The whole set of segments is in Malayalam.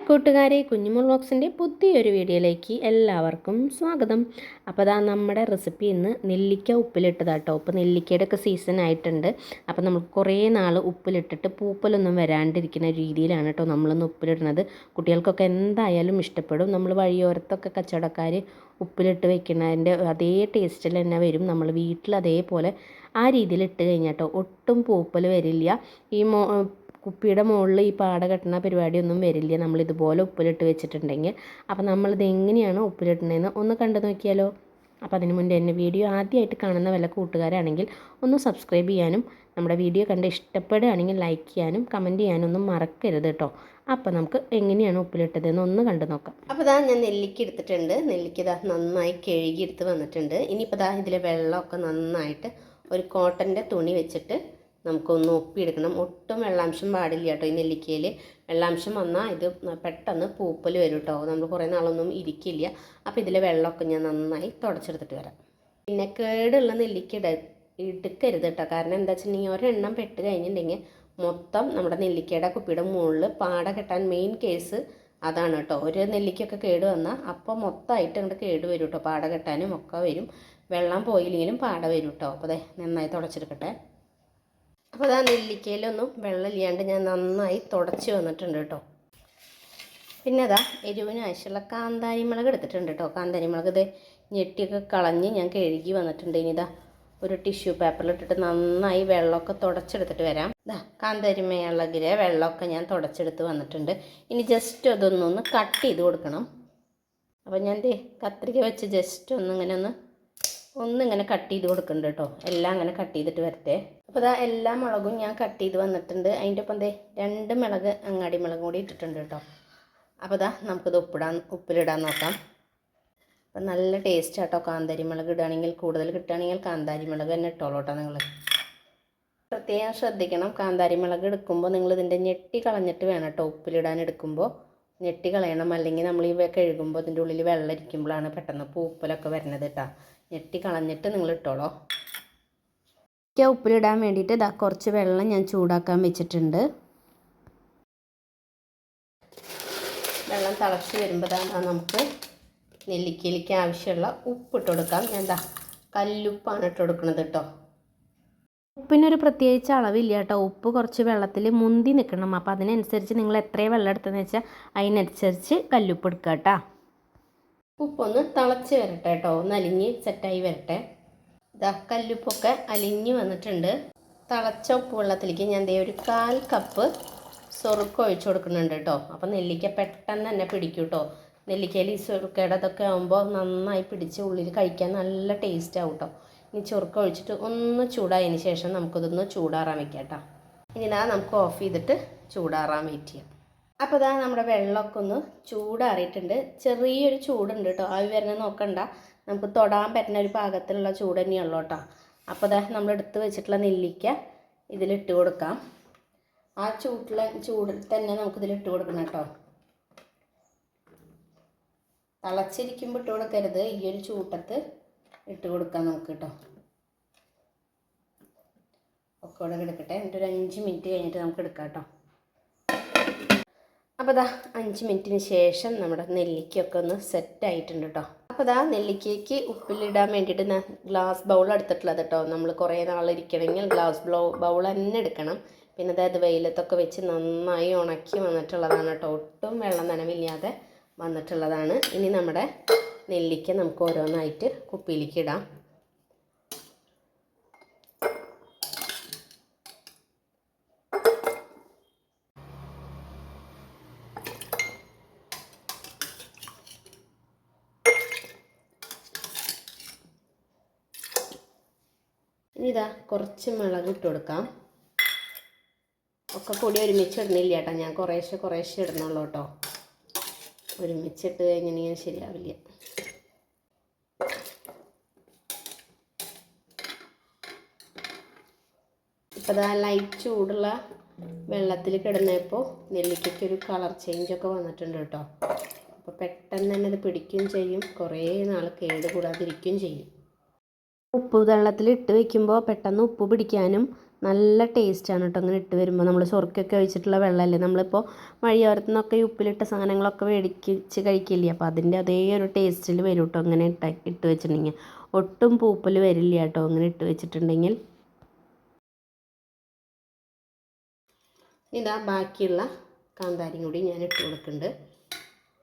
കൂട്ടുകാരെ, കുഞ്ഞുമോൾ വ്ളോഗ്സിൻ്റെ പുതിയൊരു വീഡിയോയിലേക്ക് എല്ലാവർക്കും സ്വാഗതം. അപ്പോൾ അതാ നമ്മുടെ റെസിപ്പി ഇന്ന് നെല്ലിക്ക ഉപ്പിലിട്ടതാട്ടോ. ഇപ്പോൾ നെല്ലിക്കയുടെയൊക്കെ സീസൺ ആയിട്ടുണ്ട്. അപ്പോൾ നമുക്ക് കുറേ നാൾ ഉപ്പിലിട്ടിട്ട് പൂപ്പലൊന്നും വരാണ്ടിരിക്കുന്ന രീതിയിലാണ് കേട്ടോ നമ്മളിന്ന് ഉപ്പിലിടുന്നത്. കുട്ടികൾക്കൊക്കെ എന്തായാലും ഇഷ്ടപ്പെടും. നമ്മൾ വഴിയോരത്തൊക്കെ കച്ചവടക്കാർ ഉപ്പിലിട്ട് വെക്കുന്നതിൻ്റെ അതേ ടേസ്റ്റിൽ തന്നെ വരും. നമ്മൾ വീട്ടിൽ അതേപോലെ ആ രീതിയിൽ ഇട്ട് കഴിഞ്ഞാൽ കേട്ടോ ഒട്ടും പൂപ്പൽ വരില്ല. ഈ കുപ്പിയുടെ മുകളിൽ ഈ പാട കെട്ടുന്ന പരിപാടിയൊന്നും വരില്ല നമ്മളിതുപോലെ ഉപ്പിലിട്ട് വെച്ചിട്ടുണ്ടെങ്കിൽ. അപ്പോൾ നമ്മളിത് എങ്ങനെയാണ് ഉപ്പിലിട്ടുന്നതെന്ന് ഒന്ന് കണ്ടു നോക്കിയാലോ. അപ്പോൾ അതിന് മുന്നേ എൻ്റെ വീഡിയോ ആദ്യമായിട്ട് കാണുന്ന വല്ല കൂട്ടുകാരാണെങ്കിൽ ഒന്ന് സബ്സ്ക്രൈബ് ചെയ്യാനും നമ്മുടെ വീഡിയോ കണ്ട് ഇഷ്ടപ്പെടുകയാണെങ്കിൽ ലൈക്ക് ചെയ്യാനും കമൻറ്റ് ചെയ്യാനൊന്നും മറക്കരുത് കേട്ടോ. അപ്പോൾ നമുക്ക് എങ്ങനെയാണ് ഉപ്പിലിട്ടതെന്ന് ഒന്ന് കണ്ടു നോക്കാം. അപ്പോൾ ഇതാ ഞാൻ നെല്ലിക്ക എടുത്തിട്ടുണ്ട്. നെല്ലിക്ക ഇതാ നന്നായി കഴുകിയെടുത്ത് വന്നിട്ടുണ്ട്. ഇനിയിപ്പോൾ ഇതാ ഇതിലെ വെള്ളമൊക്കെ നന്നായിട്ട് ഒരു കോട്ടൻ്റെ തുണി വെച്ചിട്ട് നമുക്കൊന്ന് ഒപ്പിയെടുക്കണം. ഒട്ടും വെള്ളാംശം പാടില്ല കേട്ടോ. ഈ നെല്ലിക്കയിൽ വെള്ളാംശം വന്നാൽ ഇത് പെട്ടെന്ന് പൂപ്പൽ വരും കേട്ടോ. നമ്മൾ കുറേ നാളൊന്നും ഇരിക്കില്ല. അപ്പോൾ ഇതിലെ വെള്ളമൊക്കെ ഞാൻ നന്നായി തുടച്ചെടുത്തിട്ട് വരാം. പിന്നെ കേടുള്ള നെല്ലിക്ക എടുക്കരുത് കേട്ടോ. കാരണം എന്താ വെച്ചിട്ടുണ്ടെങ്കിൽ ഒരെണ്ണം പെട്ട് കഴിഞ്ഞിട്ടുണ്ടെങ്കിൽ മൊത്തം നമ്മുടെ നെല്ലിക്കയുടെ കുപ്പിയുടെ മുകളിൽ പാട കെട്ടാൻ മെയിൻ കേസ് അതാണ് കേട്ടോ. ഒരു നെല്ലിക്കൊക്കെ കേട് വന്നാൽ അപ്പോൾ മൊത്തമായിട്ട് അങ്ങോട്ട് കേട് വരും കേട്ടോ. പാട കെട്ടാനും ഒക്കെ വരും. വെള്ളം പോയില്ലെങ്കിലും പാട വരും കേട്ടോ. അപ്പോൾ അതെ നന്നായി തുടച്ചെടുക്കട്ടെ. അപ്പോൾ അതാ നെല്ലിക്കയിലൊന്നും വെള്ളമില്ലാണ്ട് ഞാൻ നന്നായി തുടച്ച് വന്നിട്ടുണ്ട് കേട്ടോ. പിന്നെ അതാ എരിവിന് ആവശ്യമുള്ള കാന്താരി മുളക് എടുത്തിട്ടുണ്ട് കേട്ടോ. കാന്താരി മുളക് ഇത് ഞെട്ടിയൊക്കെ കളഞ്ഞ് ഞാൻ കഴുകി വന്നിട്ടുണ്ട്. ഇനി ഇതാ ഒരു ടിഷ്യൂ പേപ്പറിലിട്ടിട്ട് നന്നായി വെള്ളമൊക്കെ തുടച്ചെടുത്തിട്ട് വരാം. ഇതാ കാന്താരി മുളകിലെ വെള്ളമൊക്കെ ഞാൻ തുടച്ചെടുത്ത് വന്നിട്ടുണ്ട്. ഇനി ജസ്റ്റ് അതൊന്നൊന്ന് കട്ട് ചെയ്ത് കൊടുക്കണം. അപ്പോൾ ഞാൻ കത്രിക വെച്ച് ജസ്റ്റ് ഒന്നിങ്ങനെ കട്ട് ചെയ്ത് കൊടുക്കുന്നുണ്ട് കേട്ടോ. എല്ലാം അങ്ങനെ കട്ട് ചെയ്തിട്ട് വരട്ടെ. അപ്പോൾ ഇതാ എല്ലാ മുളകും ഞാൻ കട്ട് ചെയ്ത് വന്നിട്ടുണ്ട്. അതിൻ്റെ ഒപ്പം 2 മുളക് അങ്ങാടി മുളകും കൂടി ഇട്ടിട്ടുണ്ട് കേട്ടോ. അപ്പോൾ ഇതാ നമുക്കിത് ഉപ്പിലിടാൻ നോക്കാം. അപ്പം നല്ല ടേസ്റ്റ് ആട്ടോ. കാന്താരി മുളക് ഇടുകയാണെങ്കിൽ കൂടുതൽ കിട്ടുകയാണെങ്കിൽ കാന്താരി മുളക് തന്നെ ഇട്ടോളൂ കേട്ടോ. നിങ്ങൾ പ്രത്യേകം ശ്രദ്ധിക്കണം. കാന്താരി മുളക് എടുക്കുമ്പോൾ നിങ്ങളിതിൻ്റെ ഞെട്ടി കളഞ്ഞിട്ട് വേണം കേട്ടോ ഉപ്പിലിടാൻ എടുക്കുമ്പോൾ. ഞെട്ടി കളയണം. അല്ലെങ്കിൽ നമ്മൾ ഈ കഴുകുമ്പോൾ ഇതിൻ്റെ ഉള്ളിൽ വെള്ളം ഇരിക്കുമ്പോഴാണ് പെട്ടെന്ന് പൂപ്പലൊക്കെ വരുന്നത് കേട്ടോ. ഞെട്ടി കളഞ്ഞിട്ട് നിങ്ങൾ ഇട്ടോളോ. ഉപ്പിലിടാൻ വേണ്ടിയിട്ട് ഇതാ കുറച്ച് വെള്ളം ഞാൻ ചൂടാക്കാൻ വെച്ചിട്ടുണ്ട്. വെള്ളം തിളച്ച് വരുമ്പോൾ നമുക്ക് നെല്ലിക്കയിലേക്ക് ആവശ്യമുള്ള ഉപ്പിട്ട് കൊടുക്കാം. ഞാൻ കല്ലുപ്പാണ് ഇട്ട് കൊടുക്കുന്നത് കേട്ടോ. ഉപ്പിനൊരു പ്രത്യേകിച്ച് അളവില്ല കേട്ടോ. ഉപ്പ് കുറച്ച് വെള്ളത്തിൽ മുന്തി നിൽക്കണം. അപ്പോൾ അതിനനുസരിച്ച് നിങ്ങൾ എത്രയും വെള്ളം എടുത്തതെന്ന് വെച്ചാൽ അതിനനുസരിച്ച് കല്ലുപ്പ് എടുക്കുക കേട്ടോ. ഉപ്പൊന്ന് തിളച്ച് വരട്ടെ കേട്ടോ. ഒന്ന് അലിഞ്ഞ് സെറ്റായി വരട്ടെ. ഇതാ കല്ലുപ്പൊക്കെ അലിഞ്ഞ് വന്നിട്ടുണ്ട്. തിളച്ച ഉപ്പ് വെള്ളത്തിലേക്ക് ഞാൻ ഒരു 1/4 കപ്പ് സൊറുക്ക ഒഴിച്ച് കൊടുക്കുന്നുണ്ട് കേട്ടോ. അപ്പോൾ നെല്ലിക്ക പെട്ടെന്ന് തന്നെ പിടിക്കും കേട്ടോ. നെല്ലിക്കയിൽ ഈ സൊറുക്കയുടെ അതൊക്കെ ആകുമ്പോൾ നന്നായി പിടിച്ച് ഉള്ളിൽ കഴിക്കാൻ നല്ല ടേസ്റ്റ് ആവും കേട്ടോ. ഇനി ചൊറുക്ക ഒഴിച്ചിട്ട് ഒന്ന് ചൂടായതിന് ശേഷം നമുക്കിതൊന്ന് ചൂടാറാൻ വെക്കാം കേട്ടോ. ഇനി നമുക്ക് ഓഫ് ചെയ്തിട്ട് ചൂടാറാൻ വെയിറ്റ് ചെയ്യാം. അപ്പോൾ ഇതാ നമ്മുടെ വെള്ളമൊക്കെ ഒന്ന് ചൂടാറിയിട്ടുണ്ട്. ചെറിയൊരു ചൂടുണ്ട് കേട്ടോ. ആവി വരുന്നത് നോക്കണ്ട. നമുക്ക് തൊടാൻ പറ്റുന്ന ഒരു പാകത്തിലുള്ള ചൂട് തന്നെയുള്ളൂ കേട്ടോ. അപ്പോൾ ഇതാ നമ്മൾ എടുത്ത് വെച്ചിട്ടുള്ള നെല്ലിക്ക ഇതിലിട്ട് കൊടുക്കാം. ആ ചൂടിൽ തന്നെ നമുക്കിതിലിട്ട് കൊടുക്കണം കേട്ടോ. തിളച്ചിരിക്കുമ്പോൾ ഇട്ട് കൊടുക്കരുത്. ഈ ഒരു ചൂട്ടത്ത് ഇട്ട് കൊടുക്കാം നമുക്ക് കേട്ടോ. ഒക്കെ കൂടെ എടുക്കട്ടെ. എന്നിട്ട് ഒരു 5 മിനിറ്റ് കഴിഞ്ഞിട്ട് നമുക്ക് എടുക്കാം കേട്ടോ. അപ്പോൾ ഇതാ 5 മിനിറ്റിന് ശേഷം നമ്മുടെ നെല്ലിക്കയൊക്കെ ഒന്ന് സെറ്റായിട്ടുണ്ട് കേട്ടോ. അപ്പോൾ ഇതാ നെല്ലിക്കയ്ക്ക് ഉപ്പിലിടാൻ വേണ്ടിയിട്ട് ഞാൻ ഗ്ലാസ് ബൗൾ എടുത്തിട്ടുള്ളത് കേട്ടോ. നമ്മൾ കുറേ നാളിരിക്കണമെങ്കിൽ ഗ്ലാസ് ബൗൾ തന്നെ എടുക്കണം. പിന്നെ അതായത് വെയിലത്തൊക്കെ വെച്ച് നന്നായി ഉണക്കി വന്നിട്ടുള്ളതാണ് കേട്ടോ. ഒട്ടും വെള്ളം നനവില്ലാതെ വന്നിട്ടുള്ളതാണ്. ഇനി നമ്മുടെ നെല്ലിക്ക നമുക്ക് ഓരോന്നായിട്ട് കുപ്പിയിലേക്ക് ഇടാം. ഇനി ഇതാ കുറച്ച് മുളക് ഇട്ട് കൊടുക്കാം. ഒക്കെ പൊടി ഒരുമിച്ച് ഇടുന്നില്ല കേട്ടോ. ഞാൻ കുറേശ്ശെ ഇടുന്നുള്ളൂ കേട്ടോ. ഒരുമിച്ചിട്ട് കഴിഞ്ഞാൽ ശരിയാവില്ല. ഇപ്പോൾ ഇതാ ലൈറ്റ് ചൂടുള്ള വെള്ളത്തിൽ കിടന്നപ്പോൾ നെല്ലിക്കയ്ക്കൊരു കളർ ചേഞ്ചൊക്കെ വന്നിട്ടുണ്ട് കേട്ടോ. അപ്പോൾ പെട്ടെന്ന് തന്നെ ഇത് പിടിക്കുകയും ചെയ്യും. കുറേ നാൾ കേട് കൂടാതിരിക്കുകയും ചെയ്യും. ഉപ്പ് വെള്ളത്തിൽ ഇട്ട് വയ്ക്കുമ്പോൾ പെട്ടെന്ന് ഉപ്പ് പിടിക്കാനും നല്ല ടേസ്റ്റാണ് കേട്ടോ അങ്ങനെ ഇട്ട് വരുമ്പോൾ. നമ്മൾ ചൊറുക്കൊക്കെ ഒഴിച്ചിട്ടുള്ള വെള്ളമല്ലേ, നമ്മളിപ്പോൾ വഴിയോരത്തു നിന്നൊക്കെ ഈ ഉപ്പിലിട്ട സാധനങ്ങളൊക്കെ മേടിച്ച് കഴിക്കില്ലേ, അപ്പോൾ അതിൻ്റെ അതേ ഒരു ടേസ്റ്റിൽ വരും കേട്ടോ അങ്ങനെ ഇട്ട് വെച്ചിട്ടുണ്ടെങ്കിൽ. ഒട്ടും പൂപ്പൽ വരില്ല കേട്ടോ അങ്ങനെ ഇട്ട് വെച്ചിട്ടുണ്ടെങ്കിൽ. ഇതാ ബാക്കിയുള്ള കാന്താരിയും കൂടി ഞാൻ ഇട്ട് കൊടുക്കുന്നുണ്ട്.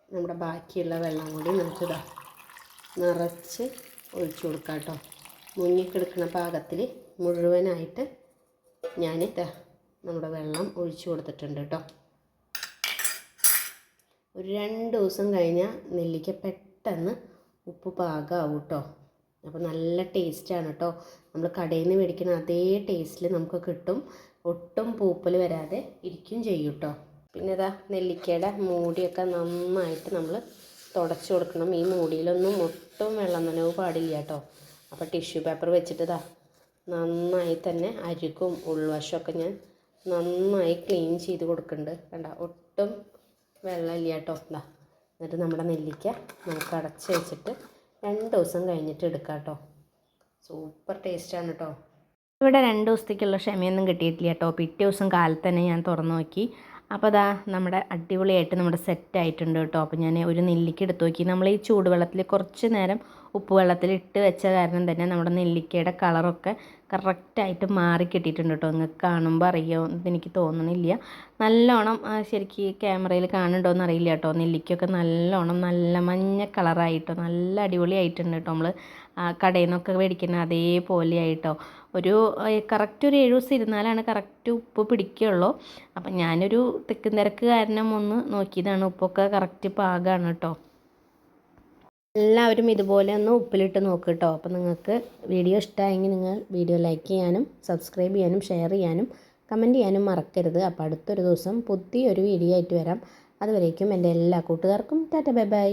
നമ്മുടെ ബാക്കിയുള്ള വെള്ളം കൂടി നമുക്കിതാ നിറച്ച് ഒഴിച്ചു കൊടുക്കാം കേട്ടോ. മുങ്ങിക്കെടുക്കുന്ന പാകത്തിൽ മുഴുവനായിട്ട് ഞാനിതാ നമ്മുടെ വെള്ളം ഒഴിച്ചു കൊടുത്തിട്ടുണ്ട് കേട്ടോ. ഒരു 2 ദിവസം കഴിഞ്ഞാൽ നെല്ലിക്ക പെട്ടെന്ന് ഉപ്പ് പാകമാവും കേട്ടോ. അപ്പോൾ നല്ല ടേസ്റ്റാണ് കേട്ടോ. നമ്മൾ കടയിൽ നിന്ന് മേടിക്കുന്ന അതേ ടേസ്റ്റിൽ നമുക്ക് കിട്ടും. ഒട്ടും പൂപ്പൽ വരാതെ ഇരിക്കും ചെയ്യും കേട്ടോ. പിന്നെ ഇതാ നെല്ലിക്കയുടെ മൂടിയൊക്കെ നന്നായിട്ട് നമ്മൾ തുടച്ചു കൊടുക്കണം. ഈ മൂടിയിലൊന്നും ഒട്ടും വെള്ളം നനവ് പാടില്ല കേട്ടോ. അപ്പോൾ ടിഷ്യൂ പേപ്പർ വെച്ചിട്ട് ഇതാ നന്നായി തന്നെ അരികും ഉൾവശമൊക്കെ ഞാൻ നന്നായി ക്ലീൻ ചെയ്ത് കൊടുക്കുന്നുണ്ട്. കണ്ട ഒട്ടും വെള്ളമില്ല കേട്ടോ. ഇതാ എന്നിട്ട് നമ്മുടെ നെല്ലിക്ക നമുക്ക് അടച്ച് വെച്ചിട്ട് 2 ദിവസം കഴിഞ്ഞിട്ട് എടുക്കാം കേട്ടോ. സൂപ്പർ ടേസ്റ്റാണ് കേട്ടോ. ഇവിടെ 2 ദിവസത്തേക്കുള്ള ക്ഷമയൊന്നും കിട്ടിയിട്ടില്ല കേട്ടോ. പിറ്റേ ദിവസം കാലത്ത് തന്നെ ഞാൻ തുറന്നു നോക്കി. അപ്പോൾ അതാ നമ്മുടെ അടിപൊളിയായിട്ട് നമ്മുടെ സെറ്റായിട്ടുണ്ട് കേട്ടോ. അപ്പോൾ ഞാൻ ഒരു നെല്ലിക്ക എടുത്ത് നോക്കി. നമ്മൾ ഈ ചൂടുവെള്ളത്തിൽ കുറച്ച് നേരം ഉപ്പ് വെള്ളത്തിൽ ഇട്ട് വെച്ച കാരണം തന്നെ നമ്മുടെ നെല്ലിക്കയുടെ കളറൊക്കെ കറക്റ്റായിട്ട് മാറി കിട്ടിയിട്ടുണ്ട് കേട്ടോ. നിങ്ങൾക്ക് കാണുമ്പോൾ അറിയുമോ എനിക്ക് തോന്നണില്ല. നല്ലോണം ശരിക്കും ക്യാമറയിൽ കാണുന്നുണ്ടോ എന്ന് അറിയില്ല കേട്ടോ. നെല്ലിക്കൊക്കെ നല്ലോണം നല്ല മഞ്ഞ കളറായിട്ടോ നല്ല അടിപൊളിയായിട്ടുണ്ട് കേട്ടോ. നമ്മൾ കടയിൽ നിന്നൊക്കെ മേടിക്കുന്ന അതേപോലെ ആയിട്ടോ. കറക്റ്റ് ഒരു 7 ദിവസം ഇരുന്നാലാണ് കറക്റ്റ് ഉപ്പ് പിടിക്കുകയുള്ളൂ. അപ്പം ഞാനൊരു തിക്കും തിരക്ക് കാരണം ഒന്ന് നോക്കിയതാണ്. ഉപ്പൊക്കെ കറക്റ്റ് പാകമാണ് കേട്ടോ. എല്ലാവരും ഇതുപോലെ ഒന്ന് ഉപ്പിലിട്ട് നോക്കുക കേട്ടോ. അപ്പോൾ നിങ്ങൾക്ക് വീഡിയോ ഇഷ്ടമായെങ്കിൽ നിങ്ങൾ വീഡിയോ ലൈക്ക് ചെയ്യാനും സബ്സ്ക്രൈബ് ചെയ്യാനും ഷെയർ ചെയ്യാനും കമൻറ്റ് ചെയ്യാനും മറക്കരുത്. അപ്പോൾ അടുത്തൊരു ദിവസം പുതിയൊരു വീഡിയോ ആയിട്ട് വരാം. അതുവരേക്കും എൻ്റെ എല്ലാ കൂട്ടുകാർക്കും ടാറ്റ ബൈ ബൈ.